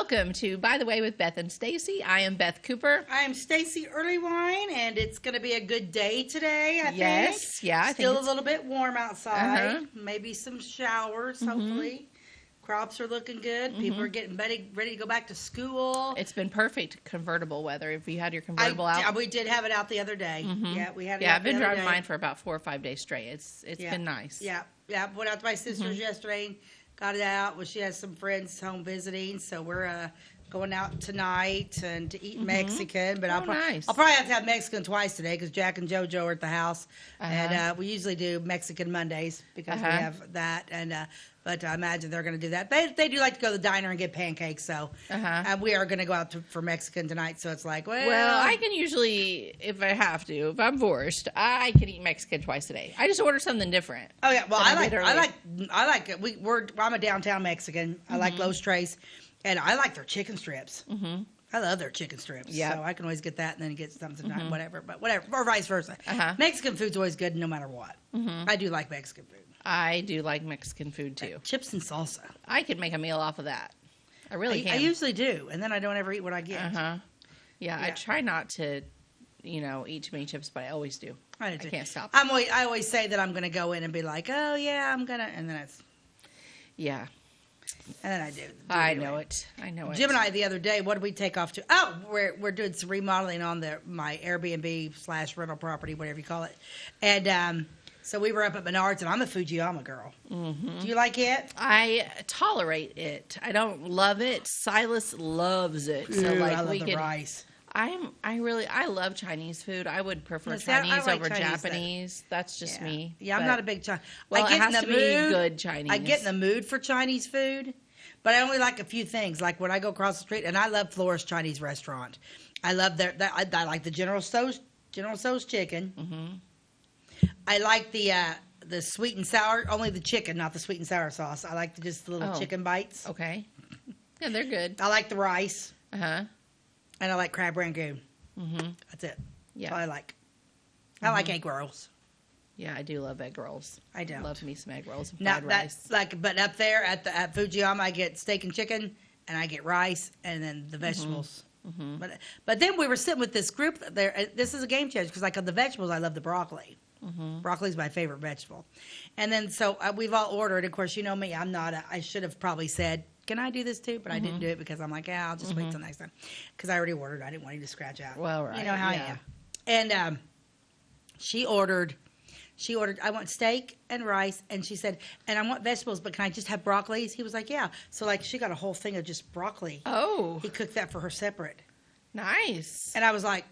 Welcome to By the Way with Beth and Stacey. I am Beth Cooper. I am Stacey Earlywine, and it's going to be a good day today, I think. Yes, yeah. I Still think a little bit warm outside. Maybe some showers, hopefully. Crops are looking good. People are getting ready to go back to school. It's been perfect convertible weather. If you had your convertible out. We did have it out the other day. Yeah, we had it Yeah, out I've been the other driving day. mine for about 4 or 5 days straight. It's been nice. Yeah. Went out to my sister's yesterday, got it out. Well, she has some friends home visiting, so we're going out tonight and to eat Mexican. But I'll probably have to have Mexican twice today because Jack and JoJo are at the house, and we usually do Mexican Mondays because we have that. And but I imagine they're going to do that. They do like to go to the diner and get pancakes, so we are going to go out for Mexican tonight. So it's like, well, I can usually, if I have to, if I'm forced, I can eat Mexican twice a day. I just order something different. Oh yeah, well I like it. I'm a downtown Mexican. I like Los Tres, and I like their chicken strips. I love their chicken strips. Yeah, so I can always get that and then get something whatever, or vice versa. Mexican food's always good no matter what. I do like Mexican food. I do like Mexican food too. Chips and salsa. I could make a meal off of that. I really can. I usually do, and then I don't ever eat what I get. Yeah, I try not to, eat too many chips, but I always do. I can't stop. I always say that I'm going to go in and be like, oh yeah, I'm gonna, and then it's. Yeah. And then I do. I know it. Jim and I the other day, what did we take off to? Oh, we're doing some remodeling on my Airbnb / rental property, whatever you call it. And so we were up at Menards, and I'm a Fujiyama girl. Do you like it? I tolerate it. I don't love it. Silas loves it. So I love the rice. I love Chinese food. I would prefer Chinese over Japanese. That's just me. Yeah, I'm not a big Chinese. Well, it has to be good Chinese. I get in the mood for Chinese food, but I only like a few things. Like when I go across the street, and I love Flora's Chinese restaurant. I love I like the General Tso's chicken. I like the sweet and sour, only the chicken, not the sweet and sour sauce. I like just the little chicken bites. Okay. Yeah, they're good. I like the rice. And I like crab rangoon. That's it. Yeah. That's all I like. I like egg rolls. Yeah, I do love egg rolls. I don't. Love me some egg rolls and fried rice. But up there at Fujiyama, I get steak and chicken, and I get rice, and then the vegetables. But then we were sitting with this group there. This is a game changer because like on the vegetables, I love the broccoli. Broccoli's my favorite vegetable. And then so we've all ordered. Of course, you know me. I should have probably said, can I do this too? But I didn't do it because I'm like, I'll just wait till next time. Because I already ordered. I didn't want you to scratch out. Well, right. You know how I am. And she ordered, I want steak and rice. And she said, and I want vegetables, but can I just have broccolis? He was like, yeah. So like she got a whole thing of just broccoli. Oh. He cooked that for her separate. Nice. And I was like,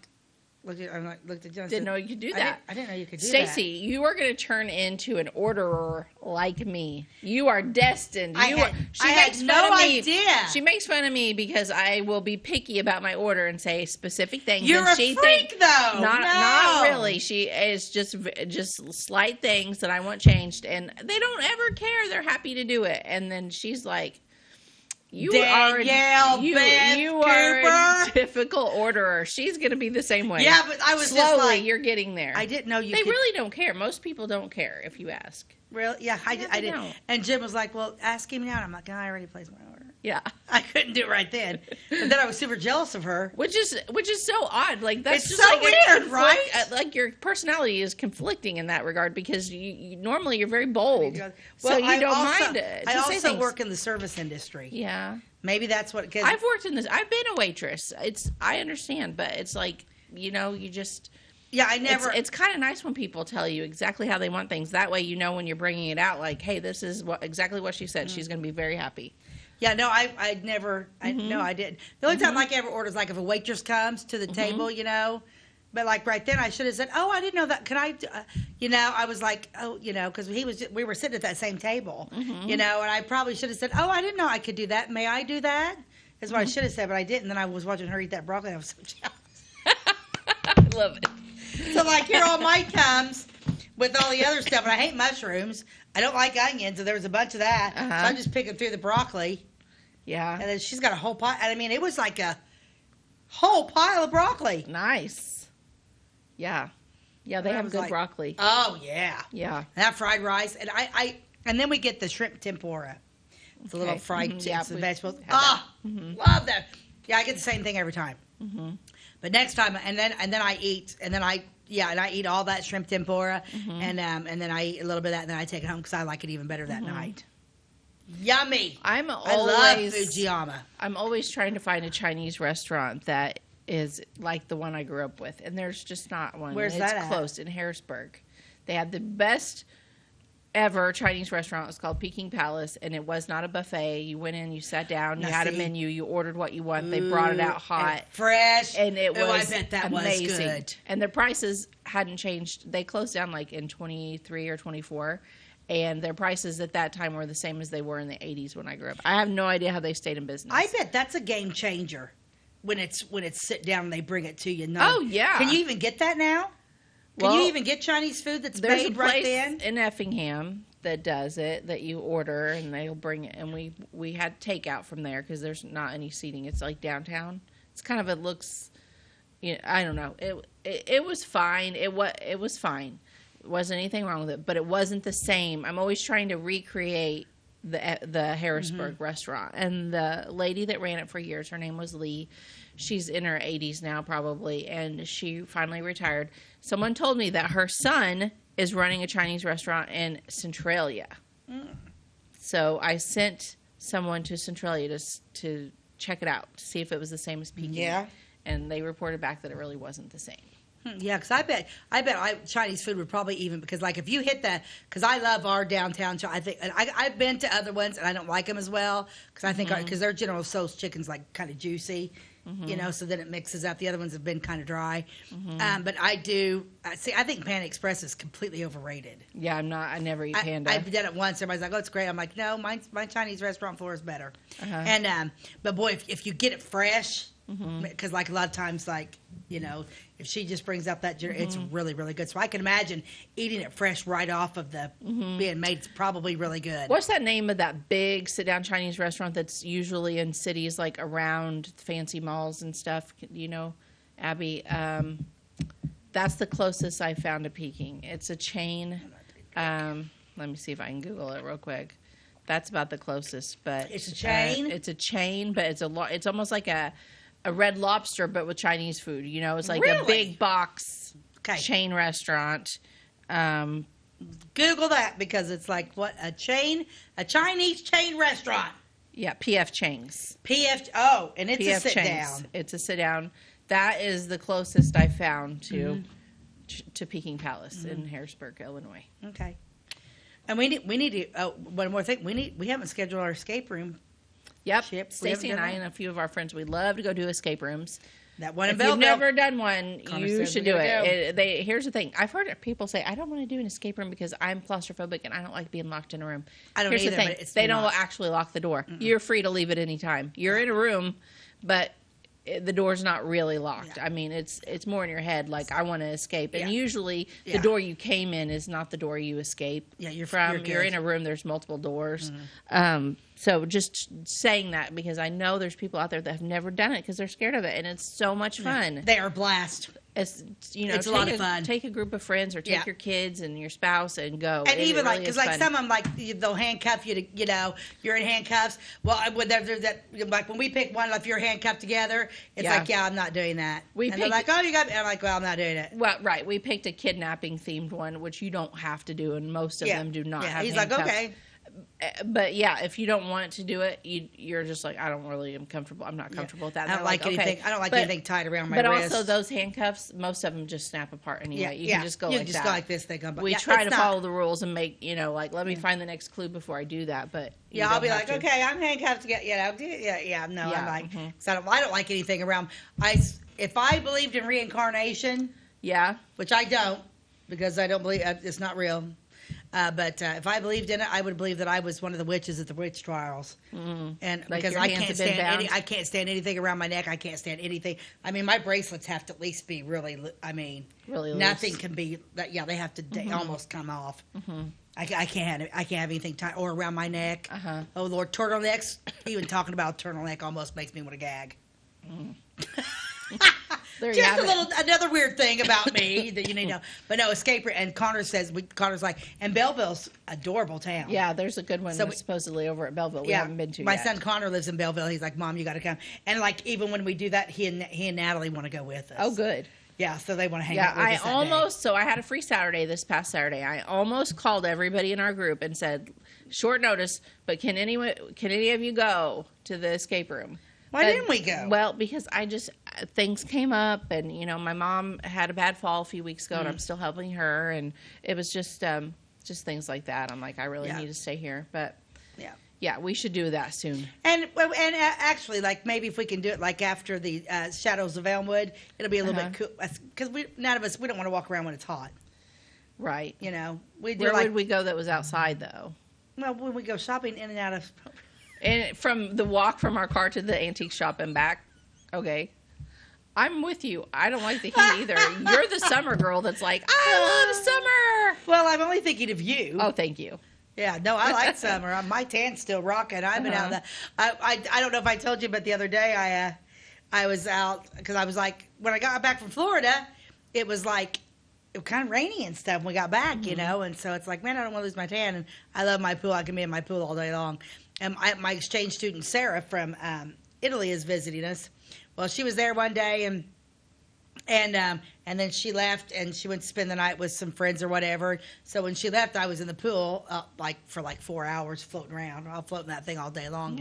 looked at John. Didn't know you could do that. I didn't know you could do Stacey, you are going to turn into an orderer like me. You are destined. I had no idea. She makes fun of me because I will be picky about my order and say specific things. You're a freak, though. Not really. She is just slight things that I want changed, and they don't ever care. They're happy to do it. And then she's like, You are a difficult orderer. She's going to be the same way. Yeah, but I was slowly. Just like, you're getting there. I didn't know you. They really don't care. Most people don't care if you ask. Really? Yeah, I did. And Jim was like, "Well, ask him now." And I'm like, "I already placed my order." Yeah, I couldn't do it right then. But then I was super jealous of her, which is so odd. Like that's it's just so like weird, right? Like your personality is conflicting in that regard because you normally you're very bold, so you don't mind it. I also work in the service industry. Yeah, maybe that's what. I've worked in this. I've been a waitress. I understand, but it's like you just. Yeah, I never. It's kind of nice when people tell you exactly how they want things. That way, when you're bringing it out, like, hey, this is exactly what she said. She's going to be very happy. Yeah, no, I never. No, I didn't. The only time I ever order is like if a waitress comes to the table, But like right then, I should have said, "Oh, I didn't know that. Can I?" I was like, "Oh, because we were sitting at that same table, and I probably should have said, "Oh, I didn't know I could do that. May I do that?" That's what I should have said, but I didn't. And then I was watching her eat that broccoli. I was so jealous. I love it. So like here all mine comes with all the other stuff, and I hate mushrooms. I don't like onions, and there was a bunch of that. So I'm just picking through the broccoli. Yeah. And then she's got a whole pile. I mean, it was like a whole pile of broccoli. Nice. Yeah. Yeah, they have good broccoli. Oh, yeah. Yeah. And that fried rice. And and then we get the shrimp tempura. It's a little fried Mm-hmm. the vegetables. Love that. Yeah, I get the same thing every time. Mm-hmm. But next time, and then I eat, and I eat all that shrimp tempura, and then I eat a little bit of that, and then I take it home because I like it even better that night. Yummy! I love Fujiyama. I'm always trying to find a Chinese restaurant that is like the one I grew up with, and there's just not one. Where's that at? It's closed in Harrisburg. They had the best ever Chinese restaurant. It was called Peking Palace, and it was not a buffet. You went in, you sat down, you had a menu, you ordered what you want. They brought it out hot, and fresh, and it was I bet that amazing. Was good. And their prices hadn't changed. They closed down like in 23 or 24. And their prices at that time were the same as they were in the 80s when I grew up. I have no idea how they stayed in business. I bet that's a game changer when it's sit down and they bring it to you. No. Oh, yeah. Can you even get that now? Can you even get Chinese food that's made right then? There's a place in Effingham that does it, that you order and they'll bring it. And we had takeout from there because there's not any seating. It's like downtown. It's kind of, it looks, I don't know. It was fine. It was fine. Wasn't anything wrong with it, but it wasn't the same. I'm always trying to recreate the Harrisburg restaurant. And the lady that ran it for years, her name was Lee. She's in her 80s now probably, and she finally retired. Someone told me that her son is running a Chinese restaurant in Centralia. So I sent someone to Centralia to check it out, to see if it was the same as Peking. Yeah. And they reported back that it really wasn't the same. Yeah, because I bet Chinese food would probably even, because like if you hit that, because I love our downtown, I think, and I've been to other ones and I don't like them as well, because I think, because their General Tso's chicken's like kind of juicy, so then it mixes up. The other ones have been kind of dry. But I think Panda Express is completely overrated. Yeah, I never eat Panda. I've done it once. Everybody's like, oh, it's great. I'm like, no, my Chinese restaurant floor is better. And, but boy, if you get it fresh, because like a lot of times, like, if she just brings up that, it's really, really good. So I can imagine eating it fresh right off of the being made. It's probably really good. What's that name of that big sit-down Chinese restaurant that's usually in cities like around fancy malls and stuff? You know, Abby? That's the closest I found to Peking. It's a chain. Let me see if I can Google it real quick. That's about the closest, but it's a chain. It's a chain, but it's almost like a Red Lobster, but with Chinese food. It's like a big box chain restaurant. Google that, because it's like a Chinese chain restaurant. Yeah, PF Chang's. And it's a sit down. It's a sit down. That is the closest I found to Peking Palace in Harrisburg, Illinois. Okay. And we need to. One more thing. We haven't scheduled our escape room. Yep. Stacey and I and a few of our friends, we love to go do escape rooms. That one. If you've never done one, you should do it. Here's the thing. I've heard people say, I don't want to do an escape room because I'm claustrophobic and I don't like being locked in a room. I don't Here's either, the thing. but they don't actually lock the door. You're free to leave at any time. You're in a room, but the door's not really locked. I mean, it's more in your head, like, I want to escape. And usually the door you came in is not the door you escape from. You're in a room, there's multiple doors. So just saying that, because I know there's people out there that have never done it because they're scared of it, and it's so much fun. They are a blast. It's a lot of fun. Take a group of friends or take your kids and your spouse and go. And even like, because like some of them, like they'll handcuff you to, you're in handcuffs. Well, there's that, like when we pick one, if you're handcuffed together, it's like, I'm not doing that. They're like, oh, you got me. I'm like, well, I'm not doing it. Well, right. We picked a kidnapping themed one, which you don't have to do, and most of them do not have He's handcuffs. like, okay. But if you don't want to do it, you're just like, I don't really am comfortable. I'm not comfortable with that. I don't like anything. I don't like anything tied around my wrist. But also those handcuffs, most of them just snap apart anyway. You can just go like that. Go like this. They come. We try to follow the rules and make like, let me find the next clue before I do that. But I'll be like, okay, I'm handcuffed to get I'm like, so I don't like anything around. If I believed in reincarnation, which I don't, because I don't believe it's not real. But if I believed in it, I would believe that I was one of the witches at the witch trials, and like because I can't stand anything around my neck. I can't stand anything. I mean, my bracelets have to at least be really. Really nothing loose. Can be. They have to almost come off. I can't have anything tied or around my neck. Oh Lord, turtlenecks. Even talking about a turtleneck almost makes me want to gag. There you Just have it. another weird thing about me that you need to know. But no, escape room. And Connor's like, and Belleville's adorable town. Yeah, there's a good one supposedly over at Belleville. We haven't been to my yet. son Connor lives in Belleville. He's like, Mom, you got to come. And like, even when we do that, he and Natalie want to go with us. Oh, good. Yeah, so they want to hang out with us that day. So I had a free Saturday this past Saturday. I almost called everybody in our group and said, short notice, but can any of you go to the escape room? Why didn't we go? Well, because things came up, and my mom had a bad fall a few weeks ago, and I'm still helping her, and it was just things like that. I'm like, I really need to stay here, but yeah, we should do that soon. And actually, like maybe if we can do it like after the Shadows of Elmwood, it'll be a little bit cool because none of us don't want to walk around when it's hot, right? Where would we go that was outside though? Well, when we go shopping in and out of. And from the walk from our car to the antique shop and back, okay. I'm with you. I don't like the heat either. You're the summer girl that's like, I love summer. Well, I'm only thinking of you. Oh, thank you. Yeah, no, I like summer. My tan's still rocking. I've been out. I don't know if I told you, but the other day I was out because I was like, when I got back from Florida, it was like. It was kind of rainy and stuff when we got back, and so it's like, man, I don't want to lose my tan, and I love my pool. I can be in my pool all day long. And my exchange student, Sarah, from Italy is visiting us. Well, she was there one day, and then she left, and she went to spend the night with some friends or whatever. So when she left, I was in the pool for 4 hours floating around. I'll float in that thing all day long,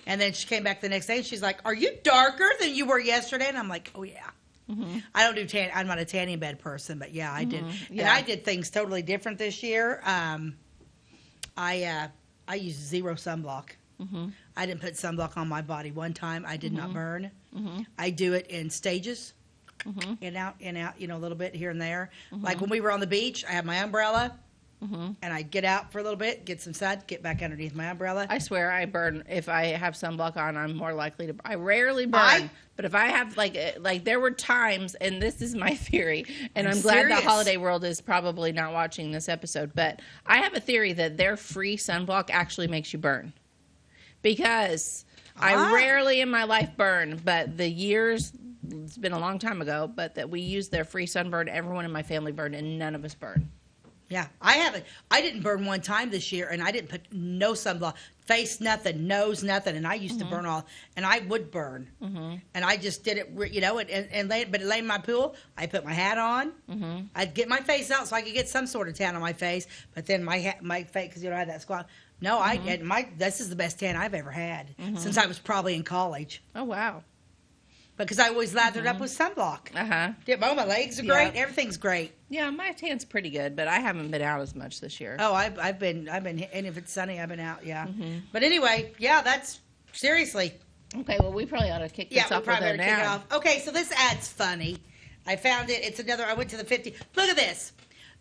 And then she came back the next day, and she's like, are you darker than you were yesterday? And I'm like, oh, yeah. I don't do tan. I'm not a tanning bed person, but yeah, I did. Yeah. And I did things totally different this year. I used zero sunblock. I didn't put sunblock on my body one time. I did not burn. I do it in stages, in out, a little bit here and there. Like when we were on the beach, I had my umbrella. And I'd get out for a little bit, get some sun, get back underneath my umbrella. I swear I burn. If I have sunblock on, I'm more likely to. I rarely burn. But if I have, like there were times, and this is my theory, and I'm glad serious. the holiday world is probably not watching this episode, but I have a theory that their free sunblock actually makes you burn. Because I rarely in my life burn, but the years, it's been a long time ago, but that we used their free sunburn, everyone in my family burned, and none of us burned. Yeah, I haven't. I didn't burn one time this year, and I didn't put no sunblock, face nothing, nose nothing, and I used to burn all, and I would burn, and I just did it, but lay in my pool, I put my hat on, I'd get my face out so I could get some sort of tan on my face, but then my face, because I had that squat. No, this is the best tan I've ever had since I was probably in college. Oh, wow. Because I always lathered up with sunblock. My legs are great. Everything's great. Yeah, my tan's pretty good, but I haven't been out as much this year. Oh, I've been, and if it's sunny, I've been out. Yeah. But anyway, that's seriously. Okay, well, we probably ought to kick this off with it now. Kick it off. Okay, so this ad's funny. I found it. It's another. I went to the 50. Look at this.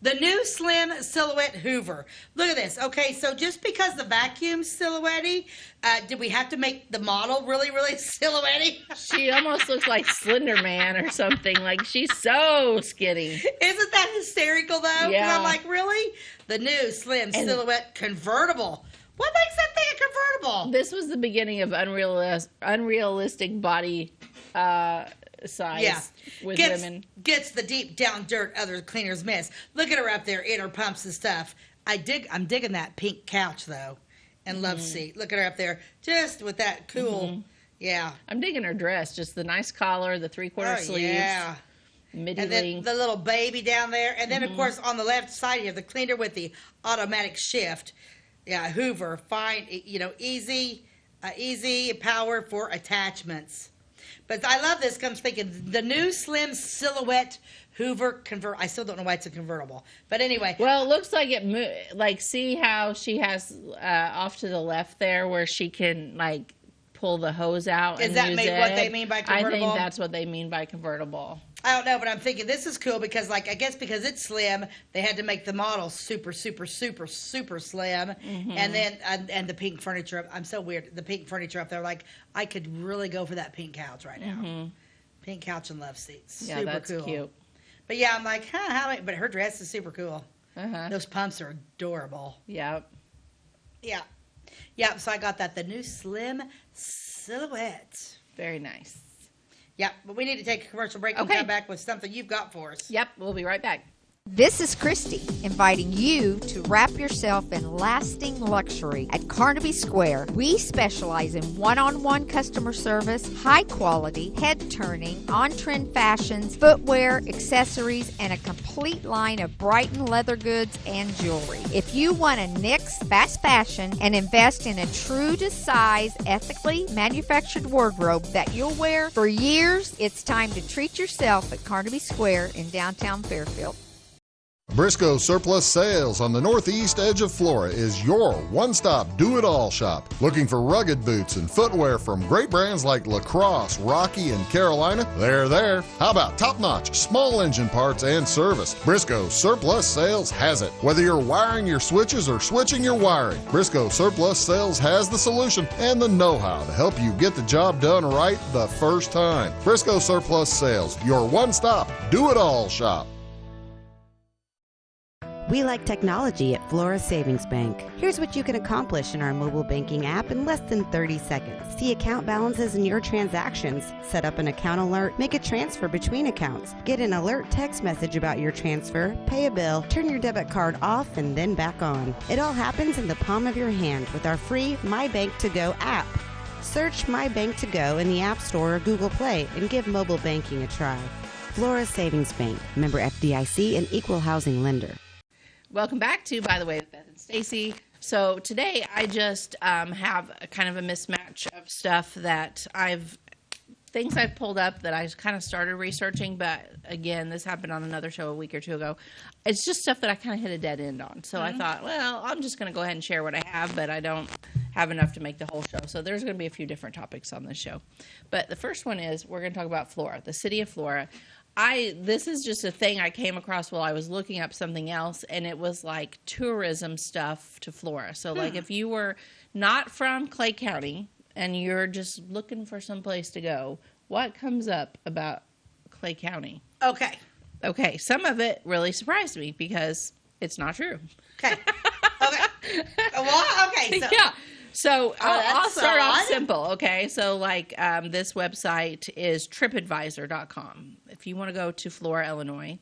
The new Slim Silhouette Hoover. Look at this. Okay, so just because the vacuum's silhouette-y, did we have to make the model really, really silhouette-y? She almost looks like Slender Man or something. Like, she's so skinny. Isn't that hysterical, though? Yeah. I'm like, really? The new Slim Silhouette Convertible. What makes that thing a convertible? This was the beginning of unrealistic body size with women. Gets the deep down dirt other cleaners miss. Look at her up there in her pumps and stuff. I'm digging that pink couch though, and love seat. Look at her up there, just with that cool. Yeah. I'm digging her dress. Just the nice collar, the 3/4 sleeves. Yeah. Midi and then the little baby down there, and then of course on the left side you have the cleaner with the automatic shift. Yeah, Hoover, fine. Easy power for attachments. But I love this. Comes thinking the new Slim Silhouette Hoover convert. I still don't know why it's a convertible, but anyway. Well, it looks like it. Like, see how she has off to the left there, where she can pull the hose out. Is that what they mean by convertible? I think that's what they mean by convertible. I don't know, but I'm thinking this is cool because, I guess because it's slim, they had to make the model super, super, super, super slim. And then, and the pink furniture. I'm so weird. The pink furniture up there, I could really go for that pink couch right now. Pink couch and love seats. Yeah, super that's cool. Cute. But yeah, I'm like, but her dress is super cool. Those pumps are adorable. Yep. Yeah. Yeah, so I got that. The new Slim Silhouette. Very nice. Yep, but we need to take a commercial break and come back with something you've got for us. Yep, we'll be right back. This is Christy, inviting you to wrap yourself in lasting luxury at Carnaby Square. We specialize in one-on-one customer service, high quality, head-turning, on-trend fashions, footwear, accessories, and a complete line of Brighton leather goods and jewelry. If you want to nix fast fashion and invest in a true-to-size, ethically manufactured wardrobe that you'll wear for years, it's time to treat yourself at Carnaby Square in downtown Fairfield. Briscoe Surplus Sales on the northeast edge of Flora is your one-stop do-it-all shop. Looking for rugged boots and footwear from great brands like Lacrosse, Rocky, and Carolina? They're there. How about top-notch small engine parts and service? Briscoe Surplus Sales has it. Whether you're wiring your switches or switching your wiring, Briscoe Surplus Sales has the solution and the know-how to help you get the job done right the first time. Briscoe Surplus Sales, your one-stop do-it-all shop. We like technology at Flora Savings Bank. Here's what you can accomplish in our mobile banking app in less than 30 seconds. See account balances in your transactions, set up an account alert, make a transfer between accounts, get an alert text message about your transfer, pay a bill, turn your debit card off and then back on. It all happens in the palm of your hand with our free My Bank to Go app. Search My Bank to Go in the App Store or Google Play and give mobile banking a try. Flora Savings Bank, member FDIC and equal housing lender. Welcome back to By the Way with Beth and Stacey. So today I just have a kind of a mismatch of stuff that things I've pulled up that I kind of started researching, but again, this happened on another show a week or two ago. It's just stuff that I kind of hit a dead end on. So I thought, well, I'm just going to go ahead and share what I have, but I don't have enough to make the whole show. So there's going to be a few different topics on this show. But the first one is we're going to talk about Flora, the city of Flora. This is just a thing I came across while I was looking up something else, and it was like tourism stuff to Flora. So like if you were not from Clay County and you're just looking for some place to go, what comes up about Clay County? Okay, some of it really surprised me because it's not true. Okay. Well, okay. So. Yeah. So I'll start off simple, okay? So like this website is tripadvisor.com. If you want to go to Flora, Illinois,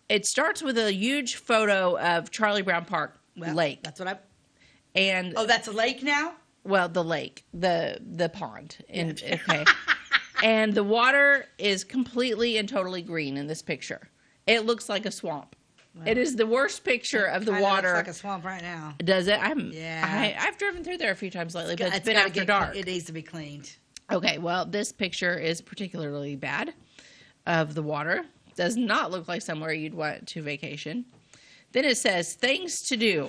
it starts with a huge photo of Charlie Brown Park Lake. That's what And that's a lake now? Well, the lake, the pond. Okay. And the water is completely and totally green in this picture. It looks like a swamp. Wow. It is the worst picture of the water. Looks like a swamp right now. Does it? I've driven through there a few times lately, but it's been after dark. It needs to be cleaned. Okay, well, this picture is particularly bad of the water. Does not look like somewhere you'd want to vacation. Then it says, things to do.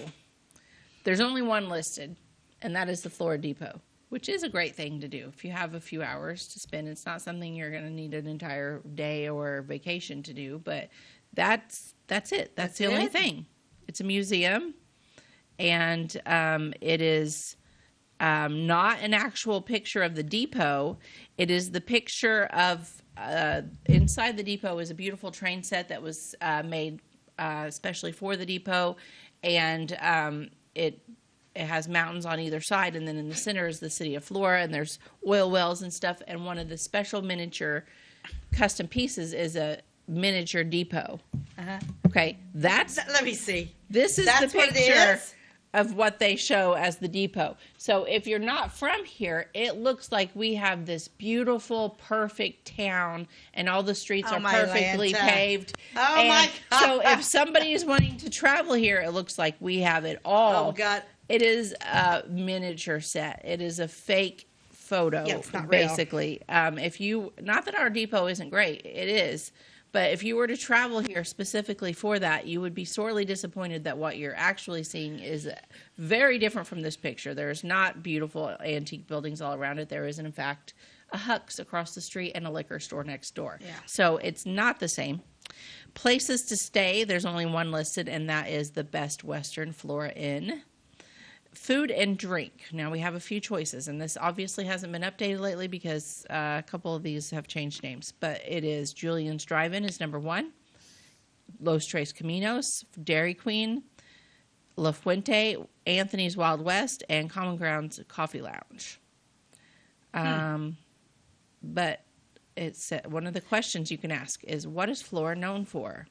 There's only one listed, and that is the Flora Depot, which is a great thing to do. If you have a few hours to spend, it's not something you're going to need an entire day or vacation to do, but that's it. That's the only thing. It's a museum, and it is not an actual picture of the depot. It is the picture of inside the depot is a beautiful train set that was made especially for the depot, and it has mountains on either side, and then in the center is the city of Flora, and there's oil wells and stuff, and one of the special miniature custom pieces is a miniature depot. Okay, let me see. This is the picture of what they show as the depot. So if you're not from here, it looks like we have this beautiful, perfect town, and all the streets are perfectly paved. My God. So if somebody is wanting to travel here, it looks like we have it all. Oh, God. It is a miniature set. It is a fake photo, it's not basically. Not that our depot isn't great. It is. But if you were to travel here specifically for that, you would be sorely disappointed that what you're actually seeing is very different from this picture. There's not beautiful antique buildings all around it. There is, in fact, a Huck's across the street and a liquor store next door. Yeah. So it's not the same. Places to stay, there's only one listed, and that is the Best Western Flora Inn. Food and drink. Now we have a few choices, and this obviously hasn't been updated lately because a couple of these have changed names. But it is Julian's Drive-In is number 1, Los Tres Caminos, Dairy Queen, La Fuente, Anthony's Wild West, and Common Grounds Coffee Lounge. But one of the questions you can ask is, what is Flora known for?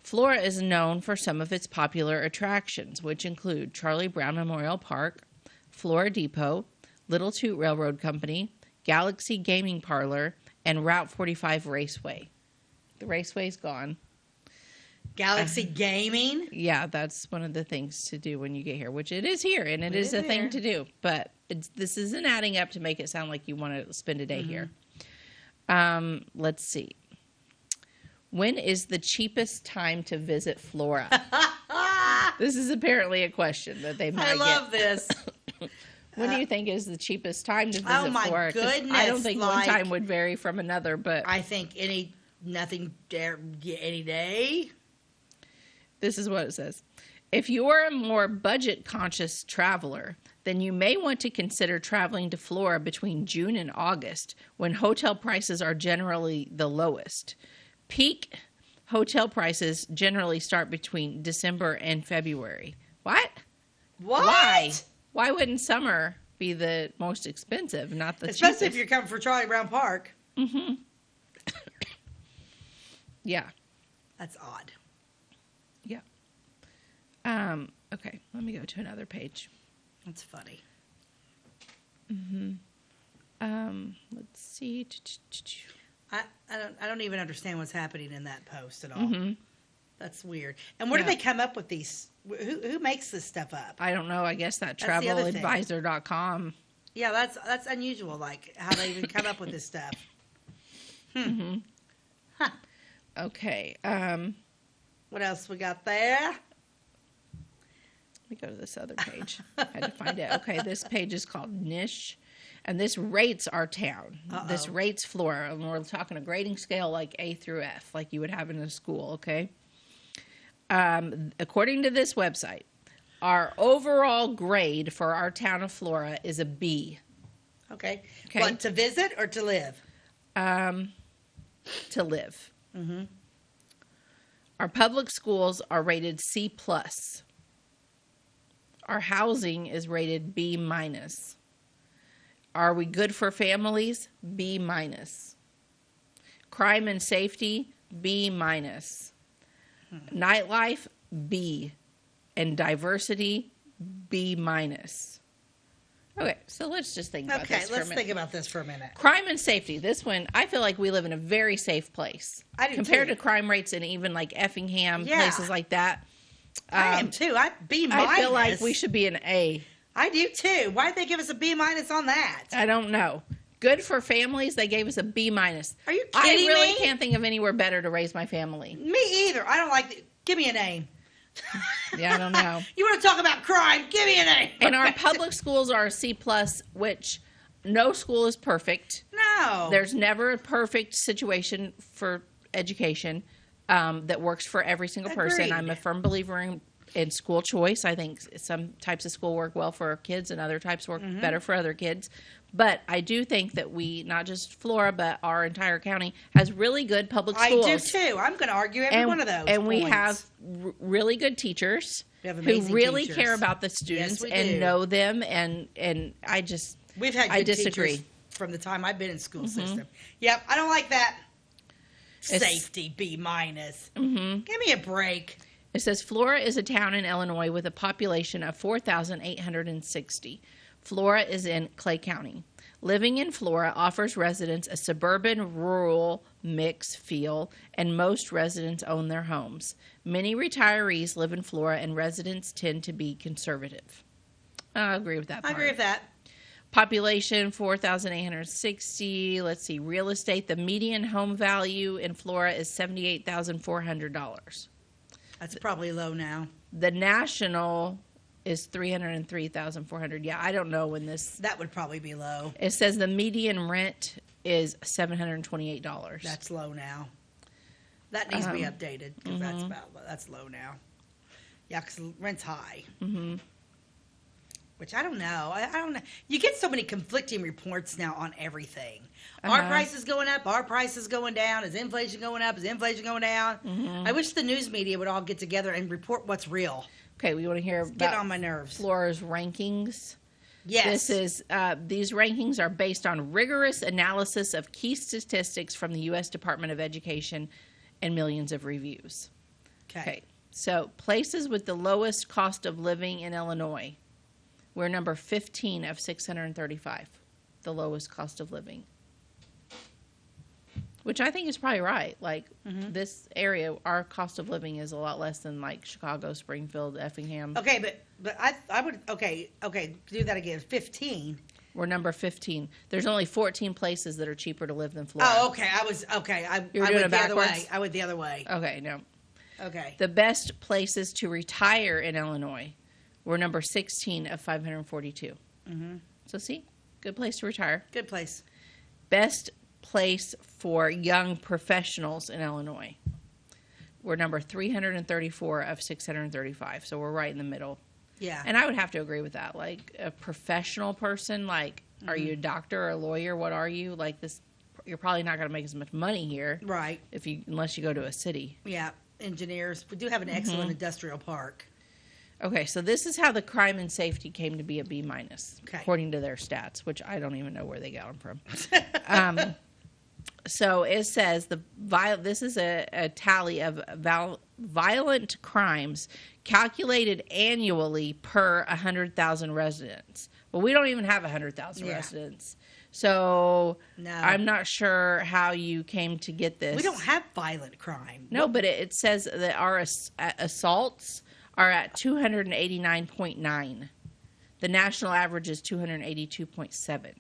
Flora is known for some of its popular attractions, which include Charlie Brown Memorial Park, Flora Depot, Little Toot Railroad Company, Galaxy Gaming Parlor, and Route 45 Raceway. The raceway's gone. Galaxy Gaming? Yeah, that's one of the things to do when you get here, which it is here, and it is a thing to do. But this isn't adding up to make it sound like you want to spend a day here. Let's see. When is the cheapest time to visit Flora? This is apparently a question that they might get. I love this. When do you think is the cheapest time to visit Flora? Oh, my goodness. I don't think one time would vary from another, but... I think any day. This is what it says. If you're a more budget-conscious traveler, then you may want to consider traveling to Flora between June and August, when hotel prices are generally the lowest. Peak hotel prices generally start between December and February. What? Why? Why wouldn't summer be the most expensive, not the cheapest? Especially if you're coming for Charlie Brown Park. Mm-hmm. Yeah. That's odd. Yeah. Okay, let me go to another page. That's funny. Let's see. I don't even understand what's happening in that post at all. That's weird. And where do they come up with these? Who makes this stuff up? I don't know. I guess that traveladvisor.com. Yeah, that's unusual. Like how they even come up with this stuff. Huh. Okay. What else we got there? Let me go to this other page. I had to find it. Okay, this page is called Niche, and this rates our town. This rates Flora, and we're talking a grading scale like A through F, like you would have in a school, okay? According to this website, our overall grade for our town of Flora is a B. Okay. What, to visit or to live? To live. Our public schools are rated C+. Our housing is rated B-. Are we good for families? B-. Crime and safety? B-. Nightlife? B. And diversity? B-. Okay, so let's just think about this for a minute. Okay, let's think about this for a minute. Crime and safety. This one, I feel like we live in a very safe place. I do compared too. to crime rates in even like Effingham, places like that. I am too. B-. I feel like we should be an A. I do too. Why did they give us a B- on that? I don't know. Good for families. They gave us a B-. Are you kidding me? I really can't think of anywhere better to raise my family. Me either. I don't like. Give me a name. Yeah, I don't know. You want to talk about crime? Give me a name. And our public schools are a C+, which no school is perfect. No. There's never a perfect situation for education that works for every single person. Agreed. I'm a firm believer in school choice. I think some types of school work well for our kids and other types work better for other kids. But I do think that we, not just Flora, but our entire county, has really good public schools. I do too. I'm going to argue every one of those. And we have really good teachers who really care about the students and know them. And I just, we've had good teachers from the time I've been in school system. Yep, I don't like that. Safety B-. Give me a break. It says Flora is a town in Illinois with a population of 4,860. Flora is in Clay County. Living in Flora offers residents a suburban-rural mix feel, and most residents own their homes. Many retirees live in Flora, and residents tend to be conservative. I agree with that part. I agree with that. Population, 4,860. Let's see. Real estate, the median home value in Flora is $78,400. That's probably low now. The national is $303,400. Yeah, I don't know when this. That would probably be low. It says the median rent is $728. That's low now. That needs to be updated because that's low now. Yeah, because rent's high. Which I don't know. I don't know. You get so many conflicting reports now on everything. Our price is going up. Our price is going down. Is inflation going up? Is inflation going down? I wish the news media would all get together and report what's real. Okay, we want to hear about get on my nerves. Flora's rankings. Yes. This is these rankings are based on rigorous analysis of key statistics from the U.S. Department of Education and millions of reviews. Okay. So places with the lowest cost of living in Illinois. We're number 15 of 635, the lowest cost of living. Which I think is probably right. Like, this area, our cost of living is a lot less than, like, Chicago, Springfield, Effingham. Okay, but I would, okay, do that again. 15. We're number 15. There's only 14 places that are cheaper to live than Florida. Oh, okay. I went the other way. I went the other way. Okay, no. Okay. The best places to retire in Illinois, we're number 16 of 542. So, see? Good place to retire. Good place. Best place for young professionals in Illinois. We're number 334 of 635, so we're right in the middle. Yeah. And I would have to agree with that. Like, a professional person, like, are you a doctor or a lawyer? What are you? Like, this, you're probably not going to make as much money here. Right. Unless you go to a city. Yeah. Engineers. We do have an excellent industrial park. Okay, so this is how the crime and safety came to be a B-, okay, according to their stats, which I don't even know where they got them from. So it says this is a tally of violent crimes calculated annually per 100,000 residents. Well, we don't even have 100,000 residents. So no. I'm not sure how you came to get this. We don't have violent crime. No, but it says that our assaults are at 289.9. The national average is 282.7.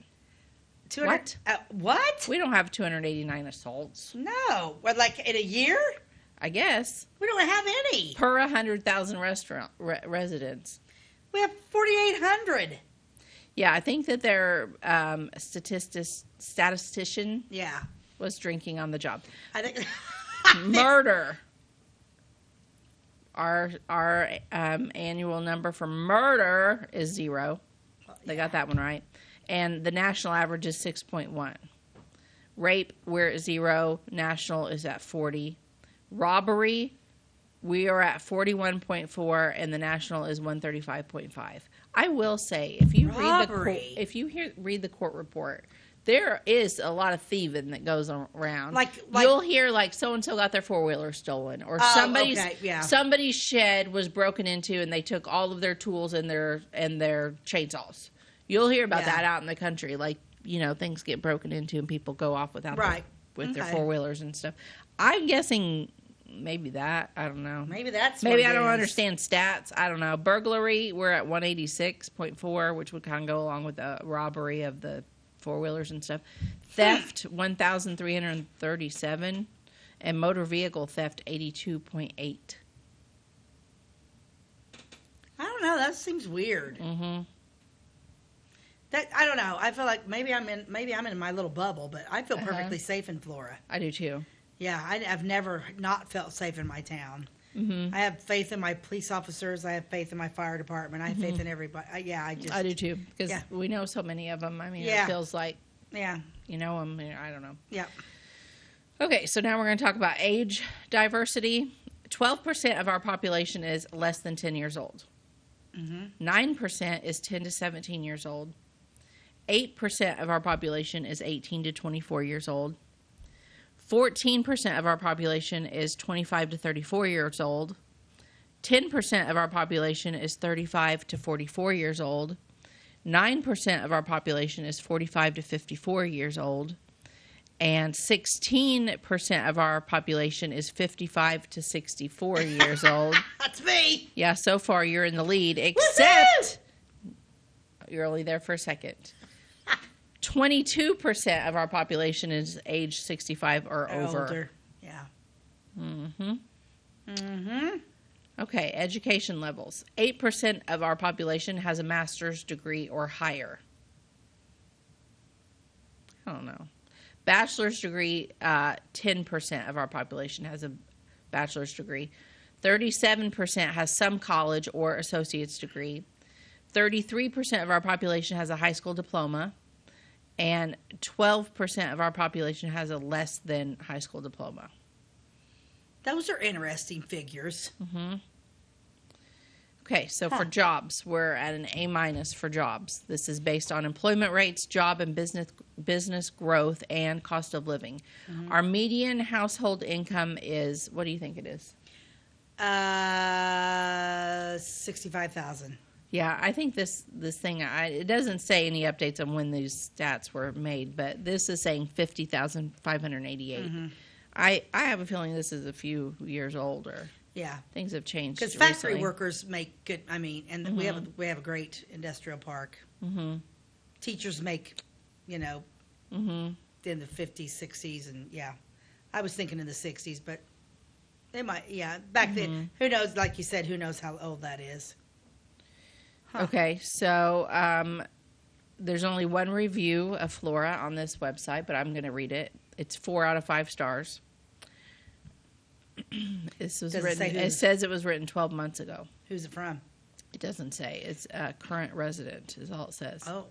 What? What? We don't have 289 assaults. No. What, like in a year? I guess. We don't have any. Per 100,000 residents. We have 4,800. Yeah, I think that their statistician was drinking on the job. I think Murder. Our annual number for murder is 0. They got that one right. And the national average is 6.1. Rape, we're at 0. National is at 40. Robbery, we are at 41.4, and the national is 135.5. I will say, if you read the court report, there is a lot of thieving that goes around. Like you'll hear like so and so got their 4-wheeler stolen, or somebody's shed was broken into, and they took all of their tools and their chainsaws. You'll hear about that out in the country. Like, you know, things get broken into and people go off without their 4-wheelers and stuff. I'm guessing maybe that. I don't know. Maybe that's maybe I don't understand stats. I don't know. Burglary, we're at 186.4, which would kind of go along with the robbery of the 4-wheelers and stuff. Theft, 1,337, and motor vehicle theft, 82.8. I don't know. That seems weird. That I don't know. I feel like maybe I'm in my little bubble, but I feel perfectly safe in Flora. I do too. Yeah, I've never not felt safe in my town. I have faith in my police officers. I have faith in my fire department. I have faith in everybody. I do too, because we know so many of them. I mean, it feels like you know them. I don't know. Yeah. Okay, so now we're going to talk about age diversity. 12% of our population is less than 10 years old. 9% is 10 to 17 years old. 8% of our population is 18 to 24 years old. 14% of our population is 25 to 34 years old. 10% of our population is 35 to 44 years old. 9% of our population is 45 to 54 years old. And 16% of our population is 55 to 64 years old. That's me. Yeah, so far you're in the lead, except you're only there for a second. 22% of our population is age 65 or over. Older. Yeah. Okay, education levels. 8% of our population has a master's degree or higher. I don't know. Bachelor's degree, 10% of our population has a bachelor's degree. 37% has some college or associate's degree. 33% of our population has a high school diploma. And 12% of our population has a less than high school diploma. Those are interesting figures. Okay, so for jobs, we're at an A- for jobs. This is based on employment rates, job and business growth, and cost of living. Our median household income is, what do you think it is? 65,000. Yeah, I think this thing, it doesn't say any updates on when these stats were made, but this is saying 50,588. I have a feeling this is a few years older. Yeah, things have changed because factory workers make good. I mean, and we have a great industrial park. Teachers make, in the 50s, 60s, and I was thinking in the 60s, but they might. Yeah, back then, who knows? Like you said, who knows how old that is? Okay, so there's only one review of Flora on this website, but I'm going to read it. It's 4 out of 5 stars. This was written. It says it was written 12 months ago. Who's it from? It doesn't say. It's a current resident is all it says. Oh.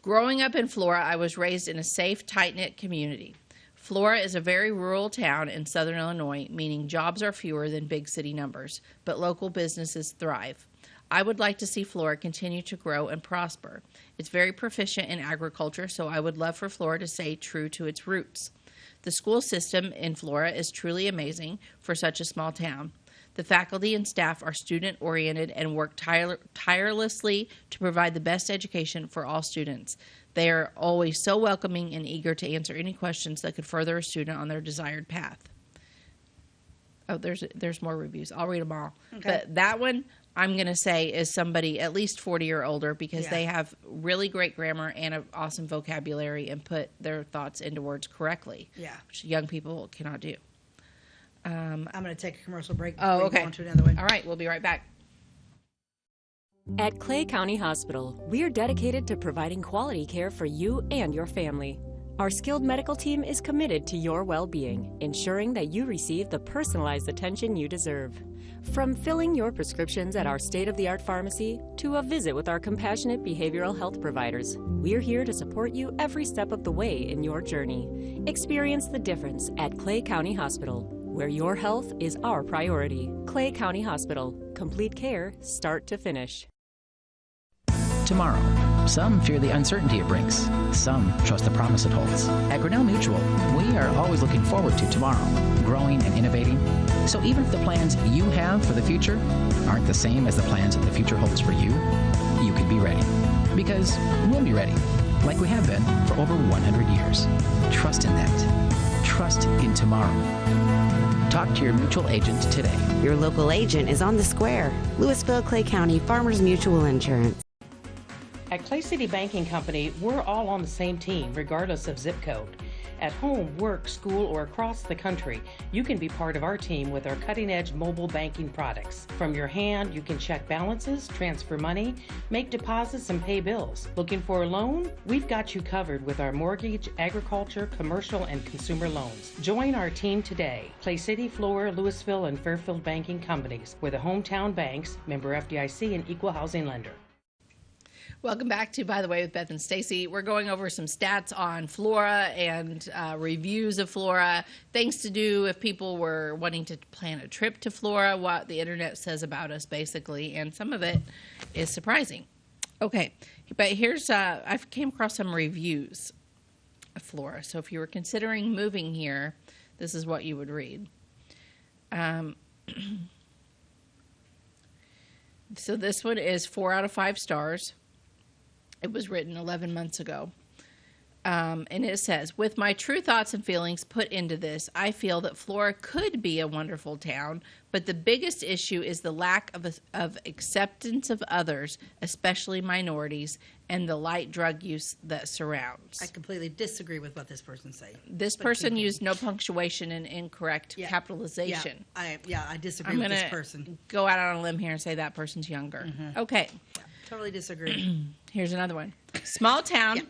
Growing up in Flora, I was raised in a safe, tight-knit community. Flora is a very rural town in southern Illinois, meaning jobs are fewer than big city numbers, but local businesses thrive. I would like to see Flora continue to grow and prosper. It's very proficient in agriculture, so I would love for Flora to stay true to its roots. The school system in Flora is truly amazing for such a small town. The faculty and staff are student-oriented and work tirelessly to provide the best education for all students. They are always so welcoming and eager to answer any questions that could further a student on their desired path. Oh, there's more reviews. I'll read them all. Okay. But that one, I'm going to say, is somebody at least 40 or older because they have really great grammar and an awesome vocabulary and put their thoughts into words correctly, which young people cannot do. I'm going to take a commercial break. Oh, okay. Go on to another one. All right, we'll be right back. At Clay County Hospital, we are dedicated to providing quality care for you and your family. Our skilled medical team is committed to your well-being, ensuring that you receive the personalized attention you deserve. From filling your prescriptions at our state-of-the-art pharmacy to a visit with our compassionate behavioral health providers, we're here to support you every step of the way in your journey. Experience the difference at Clay County Hospital, where your health is our priority. Clay County Hospital. Complete care, start to finish. Tomorrow. Some fear the uncertainty it brings. Some trust the promise it holds. At Grinnell Mutual, we are always looking forward to tomorrow, growing and innovating. So even if the plans you have for the future aren't the same as the plans that the future holds for you, you can be ready. Because we'll be ready, like we have been for over 100 years. Trust in that. Trust in tomorrow. Talk to your mutual agent today. Your local agent is on the square. Louisville, Clay County Farmers Mutual Insurance. At Clay City Banking Company, we're all on the same team, regardless of zip code. At home, work, school, or across the country, you can be part of our team with our cutting-edge mobile banking products. From your hand, you can check balances, transfer money, make deposits, and pay bills. Looking for a loan? We've got you covered with our mortgage, agriculture, commercial, and consumer loans. Join our team today. Clay City, Flora, Louisville, and Fairfield Banking Companies. We're the hometown banks, member FDIC, and equal housing lender. Welcome back to By the Way with Beth and Stacey. We're going over some stats on Flora and reviews of Flora, things to do if people were wanting to plan a trip to Flora, what the internet says about us, basically, and some of it is surprising. Okay, but here's, I came across some reviews of Flora. So if you were considering moving here, this is what you would read. So this one is 4 out of 5 stars. It was written 11 months ago. And it says, with my true thoughts and feelings put into this, I feel that Flora could be a wonderful town, but the biggest issue is the lack of acceptance of others, especially minorities, and the light drug use that surrounds. I completely disagree with what this person's saying. This person used no punctuation and incorrect capitalization. I disagree with this person. Go out on a limb here and say that person's younger. Okay. Yeah, totally disagree. Here's another one. Small town.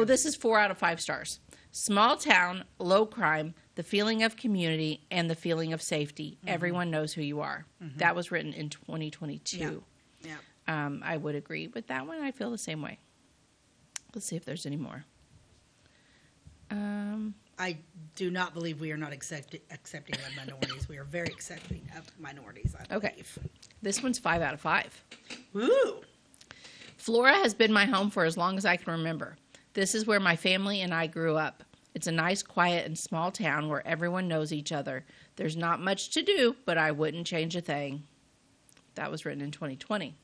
This is 4 out of 5 stars. Small town, low crime, the feeling of community, and the feeling of safety. Everyone knows who you are. That was written in 2022. Yeah. I would agree with that one. I feel the same way. Let's see if there's any more. I do not believe we are not accepting of minorities. We are very accepting of minorities, I believe. Okay. This one's 5 out of 5. Woo! Flora has been my home for as long as I can remember. This is where my family and I grew up. It's a nice, quiet, and small town where everyone knows each other. There's not much to do, but I wouldn't change a thing. That was written in 2020.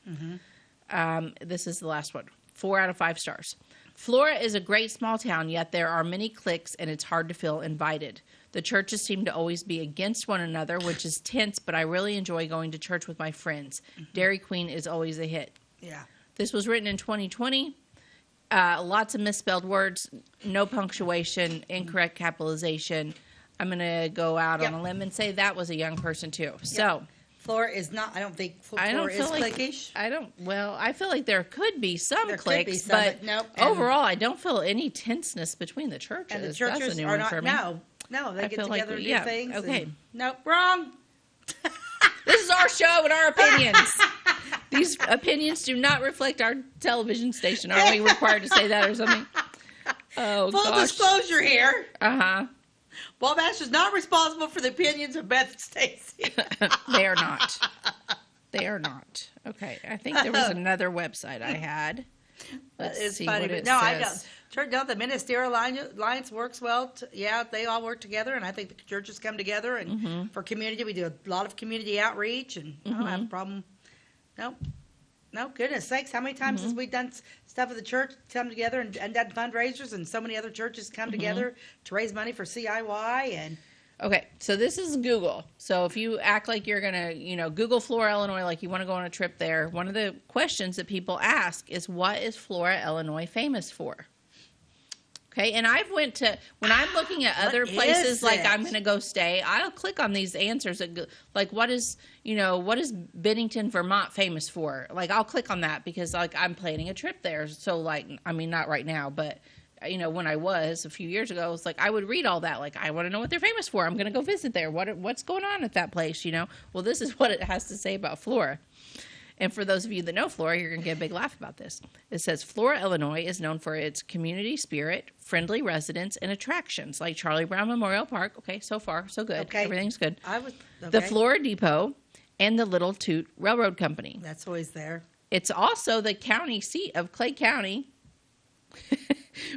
This is the last one. 4 out of 5 stars. Flora is a great small town, yet there are many cliques, and it's hard to feel invited. The churches seem to always be against one another, which is tense, but I really enjoy going to church with my friends. Dairy Queen is always a hit. Yeah. This was written in 2020. Lots of misspelled words, no punctuation, incorrect capitalization. I'm going to go out on a limb and say that was a young person, too. So... Flora is not, I don't think Flora is cliquish. I feel like there could be some cliques, but nope. Overall, I don't feel any tenseness between the churches. And the churches are not, no, they get together and do things. Okay. Nope, wrong. This is our show and our opinions. These opinions do not reflect our television station. Are we required to say that or something? Oh, Full disclosure here. Uh-huh. Wabash is not responsible for the opinions of Beth and Stacey. They are not. They are not. Okay. I think there was another website I had. Let's see funny, what it says. I don't. Turned out the Ministerial Alliance works well. They all work together, and I think the churches come together. And for community, we do a lot of community outreach, and I don't have a problem. Nope. No, goodness sakes, how many times has we done stuff at the church, come together and done fundraisers, and so many other churches come together to raise money for CIY and... Okay, so this is Google. So if you act like you're going to, Google Flora, Illinois, like you want to go on a trip there, one of the questions that people ask is, what is Flora, Illinois famous for? Okay, and when I'm looking at other places, like I'm going to go stay, I'll click on these answers. Like, what is Bennington, Vermont famous for? Like, I'll click on that because, like, I'm planning a trip there. So, like, I mean, not right now, but, when I was a few years ago, it's like I would read all that. Like, I want to know what they're famous for. I'm going to go visit there. What's going on at that place, Well, this is what it has to say about Flora. And for those of you that know Flora, you're going to get a big laugh about this. It says, Flora, Illinois is known for its community spirit, friendly residents, and attractions like Charlie Brown Memorial Park. Okay, so far, so good. Okay. Everything's good. The Flora Depot and the Little Toot Railroad Company. That's always there. It's also the county seat of Clay County,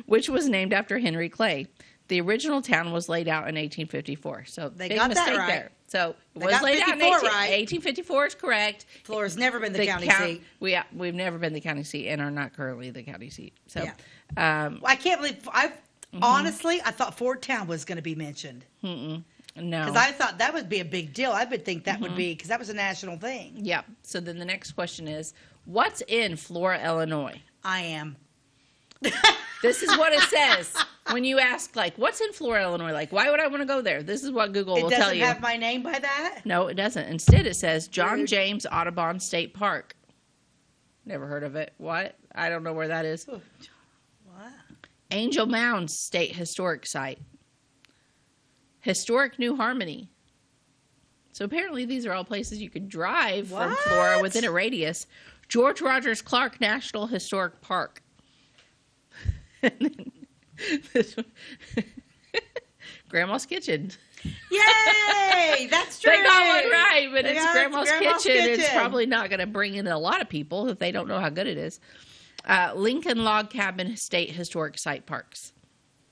which was named after Henry Clay. The original town was laid out in 1854. So they big got mistake that right. There. So it was laid out in 1854 is correct. Flora's never been the county seat. We've never been the county seat and are not currently the county seat. So I can't believe honestly I thought Fort Town was going to be mentioned. No, because I thought that would be a big deal. I would think that would be because that was a national thing. Yeah. So then the next question is, what's in Flora, Illinois? I am. This is what it says when you ask, like, what's in Flora, Illinois? Like, why would I want to go there? This is what Google will tell you. It doesn't have my name by that? No, it doesn't. Instead, it says John James Audubon State Park. Never heard of it. What? I don't know where that is. What? Angel Mound State Historic Site. Historic New Harmony. So apparently these are all places you could drive from Flora within a radius. George Rogers Clark National Historic Park. This one. Grandma's Kitchen. Yay! That's true. They got one right, but it's Grandma's Kitchen. It's probably not going to bring in a lot of people if they don't know how good it is. Lincoln Log Cabin State Historic Site Parks.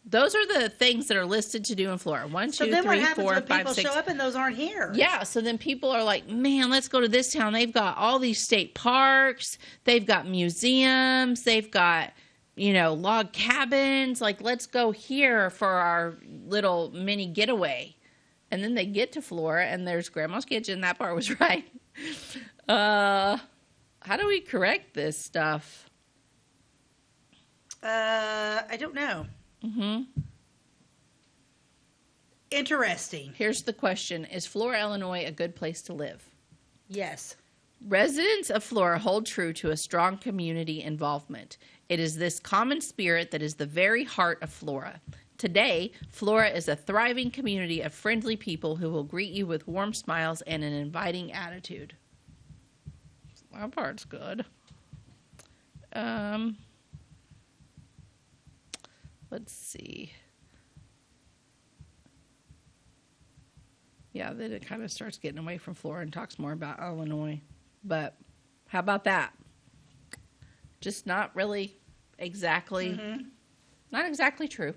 Those are the things that are listed to do in Florida. 1, 2, 3, 4, 5, 6. So then what happens when people show up and those aren't here? Yeah, so then people are like, man, let's go to this town. They've got all these state parks. They've got museums. They've got, log cabins. Like, let's go here for our little mini getaway. And then they get to Flora, and there's Grandma's Kitchen. That part was right. How do we correct this stuff? I don't know. Interesting. Here's the question. Is Flora, Illinois a good place to live? Yes. Residents of Flora hold true to a strong community involvement. It is this common spirit that is the very heart of Flora. Today, Flora is a thriving community of friendly people who will greet you with warm smiles and an inviting attitude. That part's good. Let's see. Yeah, then it kind of starts getting away from Florida and talks more about Illinois. But how about that? Just not really exactly, not exactly true.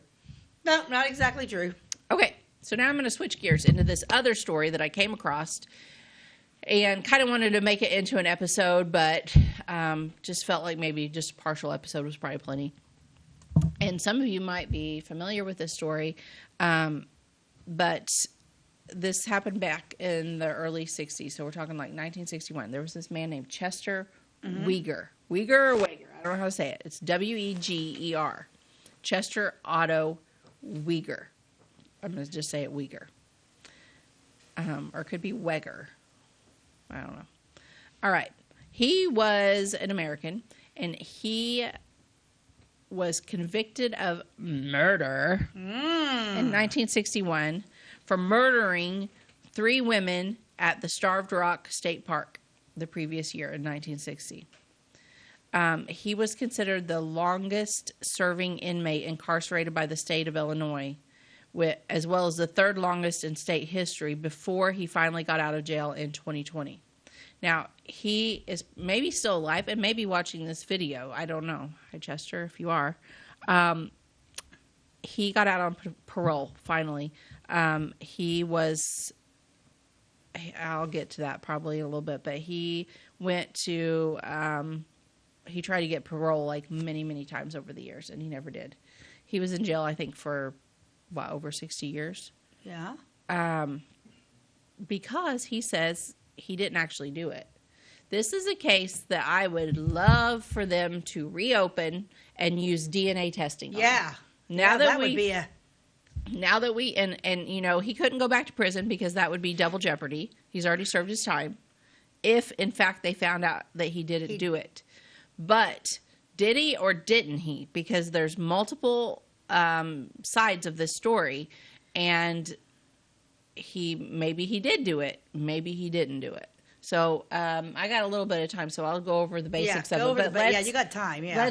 No, not exactly true. Okay, so now I'm going to switch gears into this other story that I came across and kind of wanted to make it into an episode, but just felt like maybe just a partial episode was probably plenty. And some of you might be familiar with this story, but this happened back in the early 60s, so we're talking like 1961. There was this man named Chester Weger. Weger or Weger? I don't know how to say it. It's W-E-G-E-R. Chester Otto Weger. I'm going to just say it Weger. Or it could be Weger. I don't know. All right. He was an American, and he was convicted of murder in 1961 for murdering 3 women at the Starved Rock State Park the previous year in 1960. He was considered the longest serving inmate incarcerated by the state of Illinois, as well as the 3rd longest in state history before he finally got out of jail in 2020. Now, he is maybe still alive and maybe watching this video. I don't know. Hi, Chester, if you are. He got out on parole, finally. He was, I'll get to that probably in a little bit, but he went to, he tried to get parole like many, many times over the years, and he never did. He was in jail, I think, for, over 60 years? Yeah. Because he says he didn't actually do it. This is a case that I would love for them to reopen and use DNA testing on. Yeah. Now that would be a... Now that we, and you know, he couldn't go back to prison because that would be double jeopardy. He's already served his time. If, in fact, they found out that he didn't do it. But did he or didn't he? Because there's multiple sides of this story, and maybe he did do it. Maybe he didn't do it. So I got a little bit of time, so I'll go over the basics of it. Yeah, you got time. Yeah.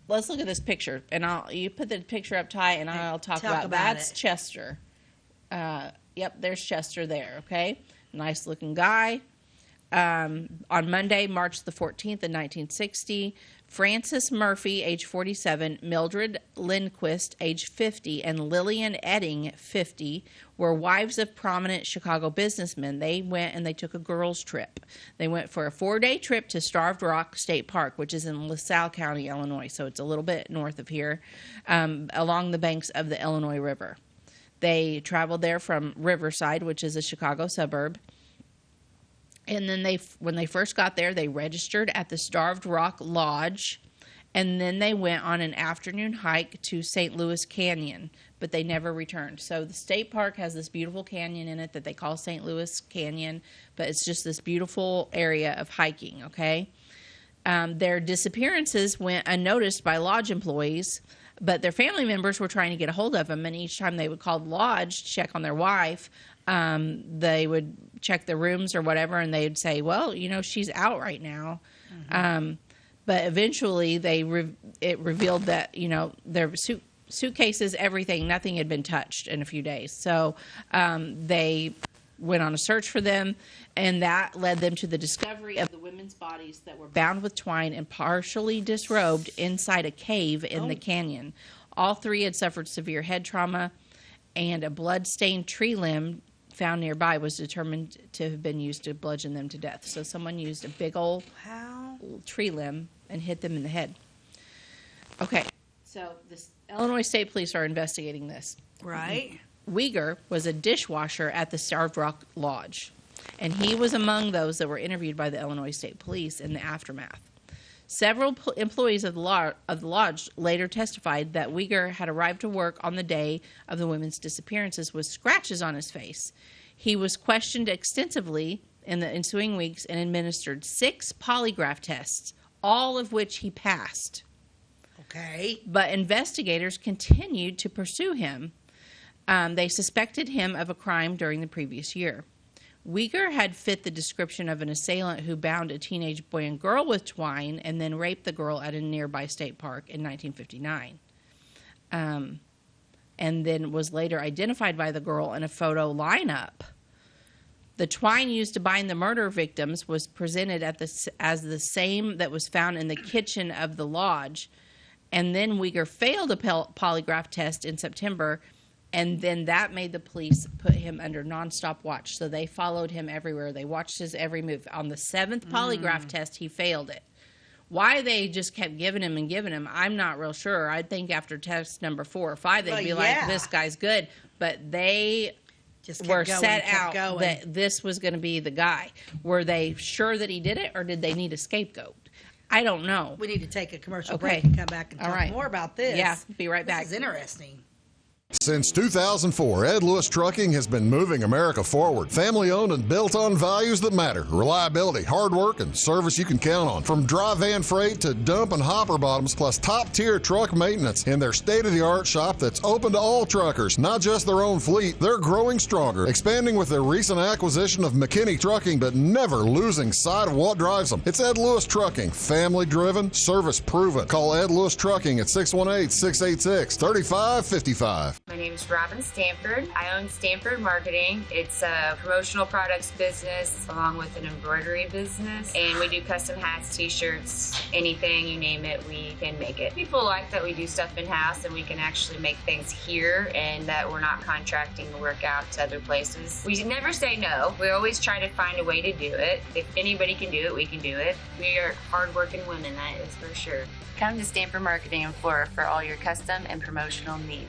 Let's look at this picture, and you put the picture up, Ty, and I'll talk about that's Chester. Yep, there's Chester there. Okay, nice looking guy. On Monday, March the 14th in 1960, Frances Murphy, age 47, Mildred Lindquist, age 50, and Lillian Edding, 50, were wives of prominent Chicago businessmen. They went and they took a girls' trip. They went for a 4-day trip to Starved Rock State Park, which is in LaSalle County, Illinois, so it's a little bit north of here, along the banks of the Illinois River. They traveled there from Riverside, which is a Chicago suburb. And then when they first got there, they registered at the Starved Rock Lodge, and then they went on an afternoon hike to St. Louis Canyon, but they never returned. So the state park has this beautiful canyon in it that they call St. Louis Canyon, but it's just this beautiful area of hiking, okay? Their disappearances went unnoticed by lodge employees, but their family members were trying to get a hold of them, and each time they would call the lodge to check on their wife, they would check the rooms or whatever, and they'd say, well, you know, she's out right now. Mm-hmm. But eventually it revealed that, you know, their suitcases, everything, nothing had been touched in a few days. So they went on a search for them, and that led them to the discovery of the women's bodies that were bound with twine and partially disrobed inside a cave in the canyon. All 3 had suffered severe head trauma, and a blood-stained tree limb found nearby was determined to have been used to bludgeon them to death. So someone used a big old tree limb and hit them in the head. Okay, so the Illinois State Police are investigating this. Right. Weger was a dishwasher at the Starved Rock Lodge, and he was among those that were interviewed by the Illinois State Police in the aftermath. Several employees of the lodge later testified that Weger had arrived to work on the day of the women's disappearances with scratches on his face. He was questioned extensively in the ensuing weeks and administered 6 polygraph tests, all of which he passed. Okay. But investigators continued to pursue him. They suspected him of a crime during the previous year. Weger had fit the description of an assailant who bound a teenage boy and girl with twine and then raped the girl at a nearby state park in 1959. and then was later identified by the girl in a photo lineup. The twine used to bind the murder victims was presented as the same that was found in the kitchen of the lodge. And then Uyghur failed a polygraph test in September, and then that made the police put him under nonstop watch. So they followed him everywhere. They watched his every move. On the 7th polygraph test, he failed it. Why they just kept giving him, I'm not real sure. I'd think after test number 4 or 5, they'd be like, this guy's good. But they just were set out that this was going to be the guy. Were they sure that he did it, or did they need a scapegoat? I don't know. We need to take a commercial break and come back and talk more about this. Yeah, be right back. This is interesting. Since 2004, Ed Lewis Trucking has been moving America forward. Family-owned and built on values that matter. Reliability, hard work, and service you can count on. From dry van freight to dump and hopper bottoms, plus top-tier truck maintenance in their state-of-the-art shop that's open to all truckers, not just their own fleet. They're growing stronger, expanding with their recent acquisition of McKinney Trucking, but never losing sight of what drives them. It's Ed Lewis Trucking, family-driven, service-proven. Call Ed Lewis Trucking at 618-686-3555. My name is Robin Stanford. I own Stanford Marketing. It's a promotional products business along with an embroidery business. And we do custom hats, t-shirts, anything, you name it, we can make it. People like that we do stuff in-house and we can actually make things here and that we're not contracting the work out to other places. We never say no. We always try to find a way to do it. If anybody can do it, we can do it. We are hardworking women, that is for sure. Come to Stanford Marketing in Flora for all your custom and promotional needs.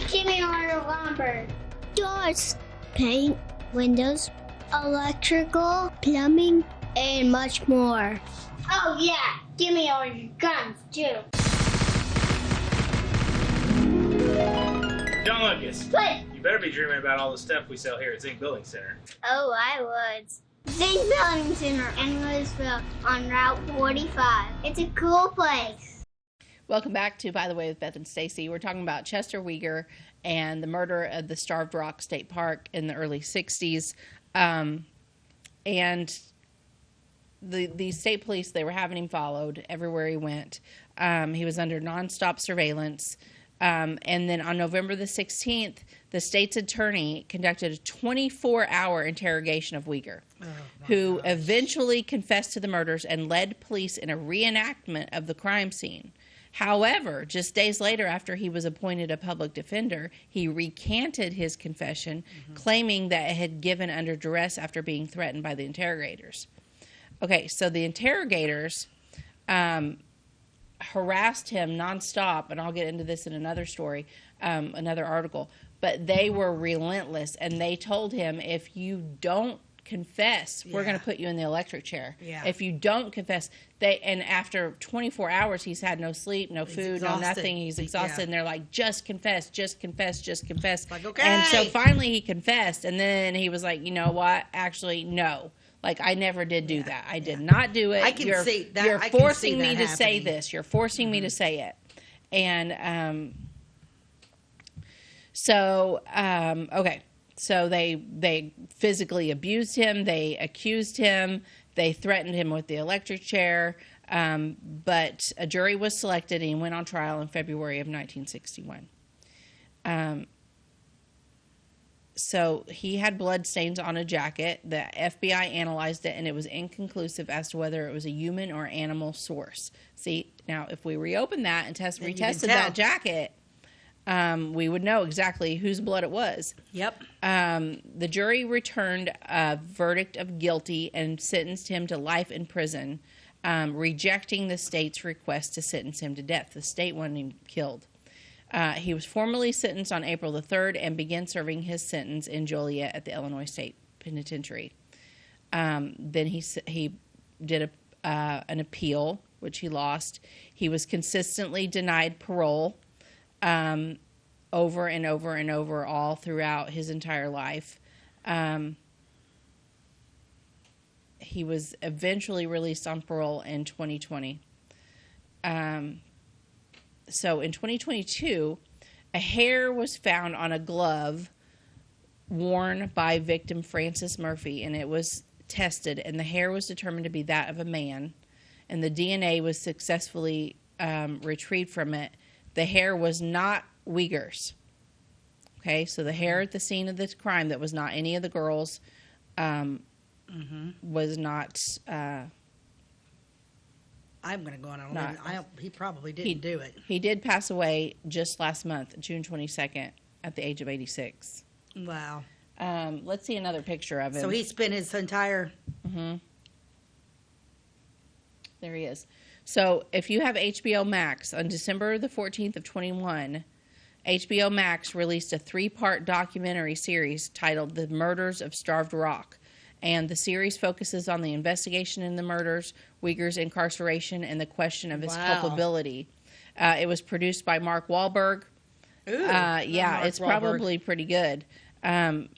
Jimmy ordered lumber, doors, paint, windows, electrical, plumbing, and much more. Oh yeah, Jimmy ordered guns too. John Lucas. What? You better be dreaming about all the stuff we sell here at Zink Building Center. Oh, I would. Zink Building Center in Louisville on Route 45. It's a cool place. Welcome back to By the Way with Beth and Stacey. We're talking about Chester Uyghur and the murder of the Starved Rock State Park in the early 60s. And the state police, they were having him followed everywhere he went. He was under nonstop surveillance. And then on November the 16th, the state's attorney conducted a 24-hour interrogation of Uyghur, who eventually confessed to the murders and led police in a reenactment of the crime scene. However, just days later, after he was appointed a public defender, he recanted his confession, claiming that it had given under duress after being threatened by the interrogators. Okay, so the interrogators harassed him nonstop, and I'll get into this in another story, another article, but they were relentless, and they told him, if you don't confess, we're going to put you in the electric chair. If you don't confess, and after 24 hours, he's had no sleep, no food, no nothing. He's exhausted, and they're like, just confess, just confess, just confess. Like, okay. And so finally he confessed, and then he was like, you know what? Actually, no. Like, I never did do that. I did not do it. I can see that. You're forcing me to say this. You're forcing me to say it. And okay. So they physically abused him. They accused him. They threatened him with the electric chair. But a jury was selected, and he went on trial in February of 1961. So he had blood stains on a jacket. The FBI analyzed it, and it was inconclusive as to whether it was a human or animal source. See, now if we reopen that and retested that jacket, we would know exactly whose blood it was. Yep. The jury returned a verdict of guilty and sentenced him to life in prison, rejecting the state's request to sentence him to death. The state wanted him killed. He was formally sentenced on April the 3rd and began serving his sentence in Joliet at the Illinois State Penitentiary. Then he did an appeal, which he lost. He was consistently denied parole over and over and over all throughout his entire life. He was eventually released on parole in 2020. So in 2022, a hair was found on a glove worn by victim Francis Murphy, and it was tested, and the hair was determined to be that of a man, and the DNA was successfully retrieved from it, the hair was not Uyghurs. Okay, so the hair at the scene of this crime that was not any of the girls was not. I'm going to go on a limb. He probably didn't do it. He did pass away just last month, June 22nd, at the age of 86. Wow. Let's see another picture of him. So he spent his entire... There he is. So if you have HBO Max, on December the 14th of 21, HBO Max released a 3-part documentary series titled The Murders of Starved Rock. And the series focuses on the investigation in the murders, Uyghurs' incarceration, and the question of his culpability. It was produced by Mark Wahlberg. It's probably pretty good.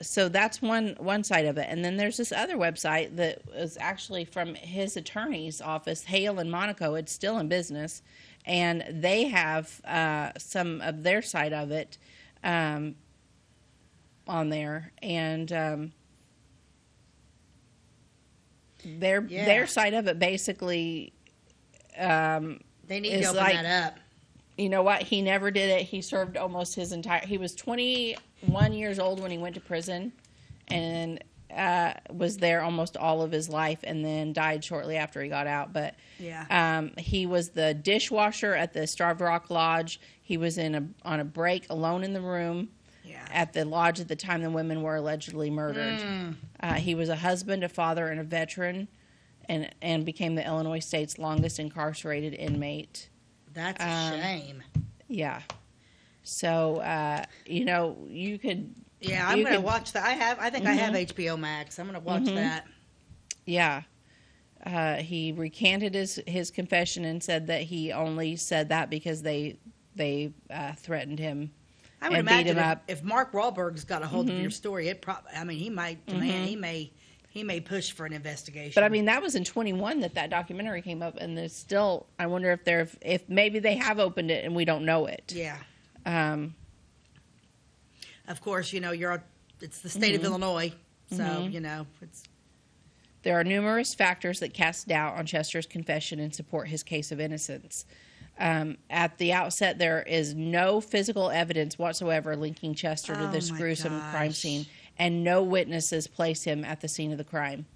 So that's one side of it. And then there's this other website that was actually from his attorney's office, Hale in Monaco. It's still in business. And they have some of their side of it on there. And their side of it basically they need to open that up. You know what? He never did it. He served almost his entire... He was 21 years old when he went to prison and was there almost all of his life and then died shortly after he got out. But he was the dishwasher at the Starved Rock Lodge. He was on a break alone in the room at the lodge at the time the women were allegedly murdered. He was a husband, a father, and a veteran and became the Illinois state's longest incarcerated inmate. That's a shame. Yeah. So, you could... Yeah, I'm going to watch that. I think I have HBO Max. I'm going to watch that. Yeah. He recanted his confession and said that he only said that because they threatened him. I would and imagine beat him up. if Mark Wahlberg's got a hold of your story, he might demand, he may push for an investigation. But I mean, that was in 21 that documentary came up, and there's still. I wonder if maybe they have opened it and we don't know it. Yeah. Of course, it's the state of Illinois, so it's. There are numerous factors that cast doubt on Chester's confession and support his case of innocence. At the outset, there is no physical evidence whatsoever linking Chester to this gruesome crime scene, and no witnesses place him at the scene of the crime.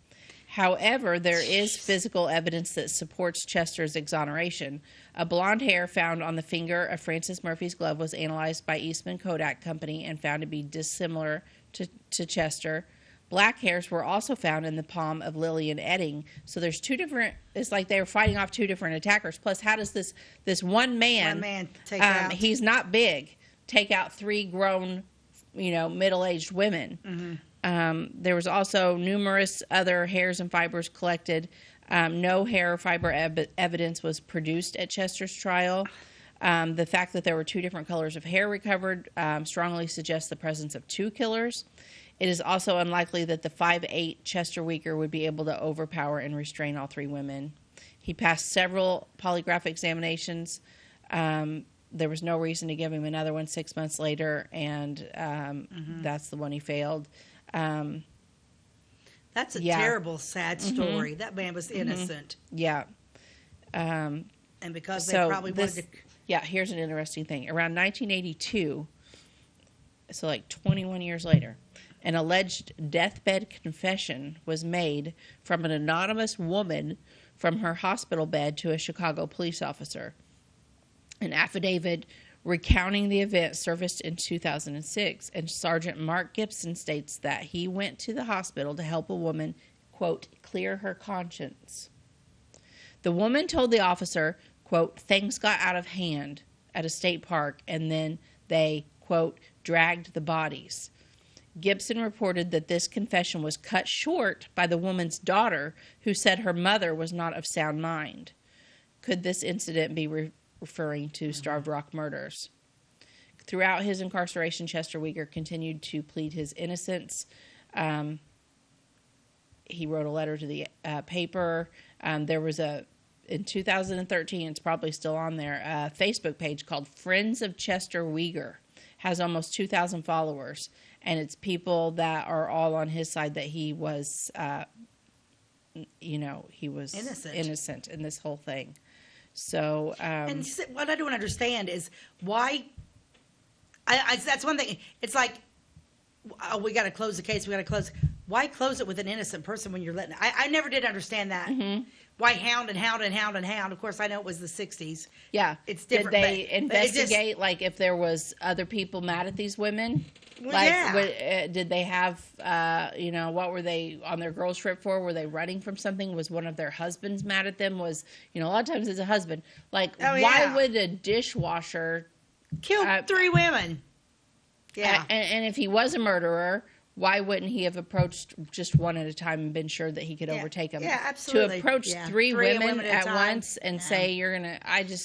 However, there is physical evidence that supports Chester's exoneration. A blonde hair found on the finger of Francis Murphy's glove was analyzed by Eastman Kodak Company and found to be dissimilar to Chester. Black hairs were also found in the palm of Lillian Edding. So there's two different... It's like they were fighting off two different attackers. Plus, how does this one man take out... He's not big. Take out 3 grown, middle-aged women. There was also numerous other hairs and fibers collected. No hair or fiber evidence was produced at Chester's trial. The fact that there were 2 different colors of hair recovered strongly suggests the presence of 2 killers. It is also unlikely that the 5'8" Chester Uyghur would be able to overpower and restrain all 3 women. He passed several polygraph examinations. There was no reason to give him another one 6 months later, and that's the one he failed. That's a terrible, sad story. That man was innocent. Yeah. And because they probably wanted to... Yeah, here's an interesting thing. Around 1982, so like 21 years later, an alleged deathbed confession was made from an anonymous woman from her hospital bed to a Chicago police officer. An affidavit recounting the event surfaced in 2006, and Sergeant Mark Gibson states that he went to the hospital to help a woman, quote, clear her conscience. The woman told the officer, quote, things got out of hand at a state park, and then they, quote, dragged the bodies. Gibson reported that this confession was cut short by the woman's daughter, who said her mother was not of sound mind. Could this incident be referring to Starved Rock murders? Throughout his incarceration, Chester Uyghur continued to plead his innocence. He wrote a letter to the paper. There was in 2013, it's probably still on there, a Facebook page called Friends of Chester Uyghur. Has almost 2,000 followers, and it's people that are all on his side that he was, he was innocent in this whole thing. So, and what I don't understand is why. That's one thing. It's like, oh, we got to close the case. We got to close. Why close it with an innocent person when you're letting? I never did understand that. Mm-hmm. Why hound and hound and hound and hound? Of course, I know it was the '60s. Yeah, it's different. Did they investigate like if there was other people mad at these women? Well, like, yeah. Did they have, what were they on their girls trip for? Were they running from something? Was one of their husbands mad at them? Was, a lot of times it's a husband. Like, why would a dishwasher kill 3 women? Yeah. And if he was a murderer, why wouldn't he have approached just one at a time and been sure that he could overtake them? Yeah, absolutely. To approach 3 women at once and say, you're going to,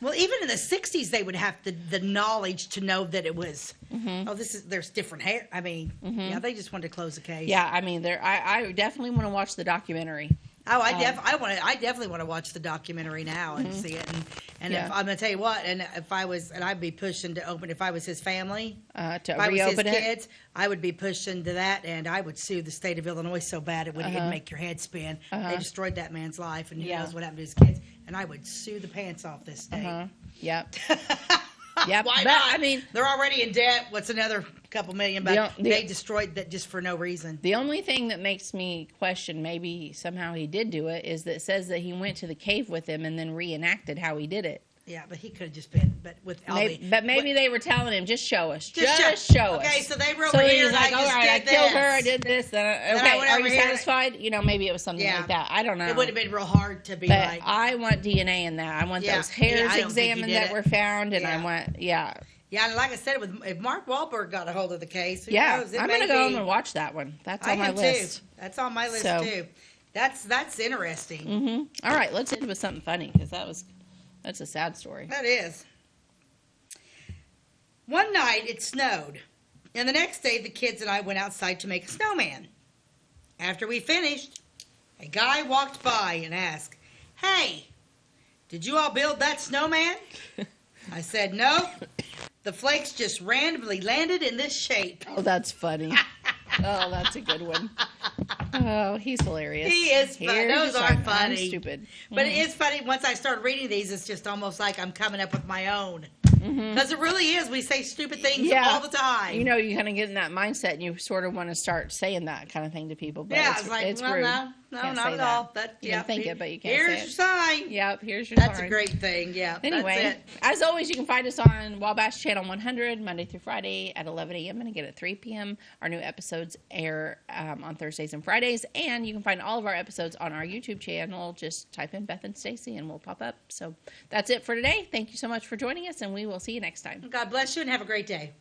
Well, even in the '60s, they would have the knowledge to know that it was. Mm-hmm. There's different hair. I mean, yeah, they just wanted to close the case. Yeah, I mean, I definitely want to watch the documentary. Oh, I definitely want to watch the documentary now and see it. And if, I'm gonna tell you what, and if I was, and I'd be pushing to open. If I was his family, to if I was his reopen it, kids, I would be pushing to that, and I would sue the state of Illinois so bad it would it'd make your head spin. They destroyed that man's life, and who knows what happened to his kids. And I would sue the pants off this state. Yep. Yep. Why not? I mean, they're already in debt. What's another couple million? But they destroyed that just for no reason. The only thing that makes me question maybe somehow he did do it is that it says that he went to the cave with him and then reenacted how he did it. Yeah, but he could have just been. But with maybe they were telling him, just show us, just show us. Okay, so they were over here. He's like, all right, I killed her, I did this. Then Okay, are you satisfied? Maybe it was something like that. I don't know. It would have been real hard to be but like. I want DNA in that. I want those hairs examined that were found, and I want, Yeah, and like I said, if Mark Wahlberg got a hold of the case, who knows? I'm going to go home and watch that one. That's on my list. Too. That's on my list too. That's interesting. Mm-hmm. All right, let's end with something funny because that's a sad story. That is. One night it snowed, and the next day the kids and I went outside to make a snowman. After we finished, a guy walked by and asked, "Hey, did you all build that snowman?" I said, "No. The flakes just randomly landed in this shape." Oh, that's funny. Oh, that's a good one. Oh, he's hilarious. He is funny. Those are funny. I'm stupid. But it is funny. Once I start reading these, it's just almost like I'm coming up with my own. Because it really is. We say stupid things all the time. You kind of get in that mindset, and you sort of want to start saying that kind of thing to people. But it's like, it's rude. No, not at all. You can think it, but you can't say it. Here's your sign. Yep, here's your sign. That's a great thing, yeah. Anyway, as always, you can find us on Wabash Channel 100, Monday through Friday at 11 a.m. and again at 3 p.m. Our new episodes air on Thursdays and Fridays, and you can find all of our episodes on our YouTube channel. Just type in Beth and Stacey, and we'll pop up. So that's it for today. Thank you so much for joining us, and we will see you next time. God bless you, and have a great day.